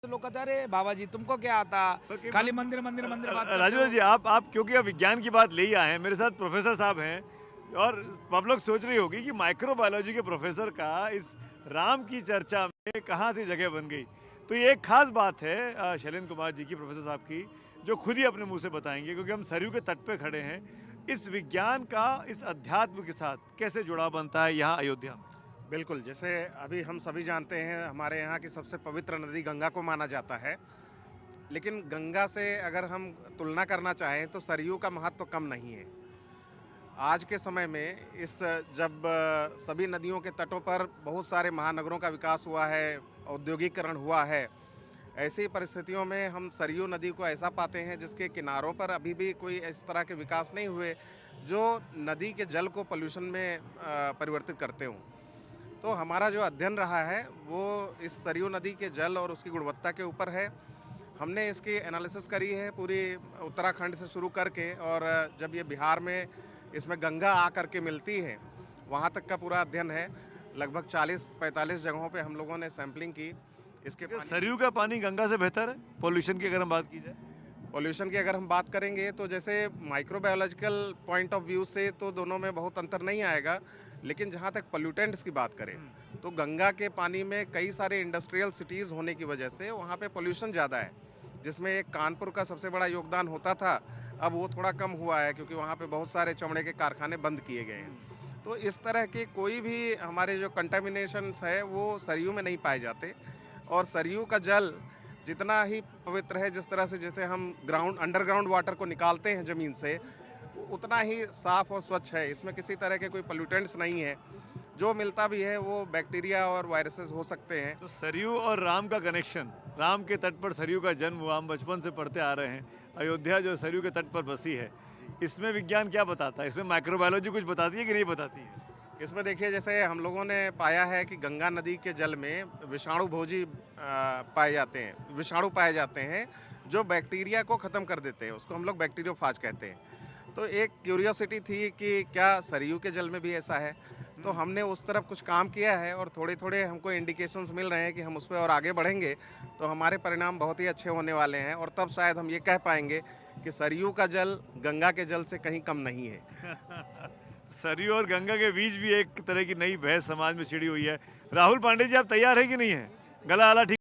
तो लोग कहते हैं, अरे बाबा जी तुमको क्या आता, ओके, खाली मंदिर मंदिर मंदिर बात करते राजू हो। जी, आप क्योंकि अब विज्ञान की बात ले ही आए हैं, मेरे साथ प्रोफेसर साहब हैं और आप लोग सोच रही होगी कि माइक्रोबायोलॉजी के प्रोफेसर का इस राम की चर्चा में कहाँ से जगह बन गई। तो ये एक खास बात है शैलेंद्र कुमार जी की, प्रोफेसर साहब की, जो खुद ही अपने मुंह से बताएंगे, क्योंकि हम सरयू के तट पे खड़े हैं। इस विज्ञान का इस अध्यात्म के साथ कैसे जुड़ाव बनता है यहाँ अयोध्या में? बिल्कुल, जैसे अभी हम सभी जानते हैं हमारे यहाँ की सबसे पवित्र नदी गंगा को माना जाता है। लेकिन गंगा से अगर हम तुलना करना चाहें तो सरयू का महत्व कम नहीं है। आज के समय में जब सभी नदियों के तटों पर बहुत सारे महानगरों का विकास हुआ है, औद्योगिकरण हुआ है, ऐसी परिस्थितियों में हम सरयू नदी को ऐसा पाते हैं जिसके किनारों पर अभी भी कोई इस तरह के विकास नहीं हुए, जो नदी के जल को पॉल्यूशन में परिवर्तित करते हों। तो हमारा जो अध्ययन रहा है वो इस सरयू नदी के जल और उसकी गुणवत्ता के ऊपर है। हमने इसकी एनालिसिस करी है पूरी उत्तराखंड से शुरू करके, और जब ये बिहार में इसमें गंगा आ कर के मिलती है, वहाँ तक का पूरा अध्ययन है। लगभग 40-45 जगहों पे हम लोगों ने सैंपलिंग की। इसके क्या पानी सरयू का पानी गंगा से बेहतर है पॉल्यूशन की अगर हम बात की जाए? पॉल्यूशन की अगर हम बात करेंगे तो जैसे माइक्रोबायोलॉजिकल पॉइंट ऑफ व्यू से तो दोनों में बहुत अंतर नहीं आएगा, लेकिन जहाँ तक पोल्यूटेंट्स की बात करें तो गंगा के पानी में कई सारे इंडस्ट्रियल सिटीज़ होने की वजह से वहाँ पे पोल्यूशन ज़्यादा है, जिसमें एक कानपुर का सबसे बड़ा योगदान होता था। अब वो थोड़ा कम हुआ है क्योंकि वहाँ पे बहुत सारे चमड़े के कारखाने बंद किए गए हैं। तो इस तरह के कोई भी हमारे जो कंटामिनेशंस है वो सरयू में नहीं पाए जाते, और सरयू का जल जितना ही पवित्र है, जिस तरह से जैसे हम अंडरग्राउंड वाटर को निकालते हैं ज़मीन से, उतना ही साफ़ और स्वच्छ है। इसमें किसी तरह के कोई पोल्यूटेंट्स नहीं है। जो मिलता भी है वो बैक्टीरिया और वायरसेस हो सकते हैं। तो सरयू और राम का कनेक्शन, राम के तट पर सरयू का जन्म हुआ, हम बचपन से पढ़ते आ रहे हैं। अयोध्या जो सरयू के तट पर बसी है, इसमें विज्ञान क्या बताता है? इसमें माइक्रोबायोलॉजी कुछ बताती है कि नहीं बताती है? इसमें देखिए, जैसे हम लोगों ने पाया है कि गंगा नदी के जल में विषाणुभोजी पाए जाते हैं, विषाणु पाए जाते हैं जो बैक्टीरिया को ख़त्म कर देते हैं। उसको हम लोग बैक्टीरियोफाज कहते हैं। तो एक क्यूरियोसिटी थी कि क्या सरयू के जल में भी ऐसा है? तो हमने उस तरफ कुछ काम किया है और थोड़े-थोड़े हमको इंडिकेशंस मिल रहे हैं कि हम उस पे और आगे बढ़ेंगे तो हमारे परिणाम बहुत ही अच्छे होने वाले हैं, और तब शायद हम ये कह पाएँगे कि सरयू का जल गंगा के जल से कहीं कम नहीं है। सरयू और गंगा के बीच भी एक तरह की नई बहस समाज में छिड़ी हुई है। राहुल पांडे जी, आप तैयार हैं कि नहीं हैं? गला आला ठीक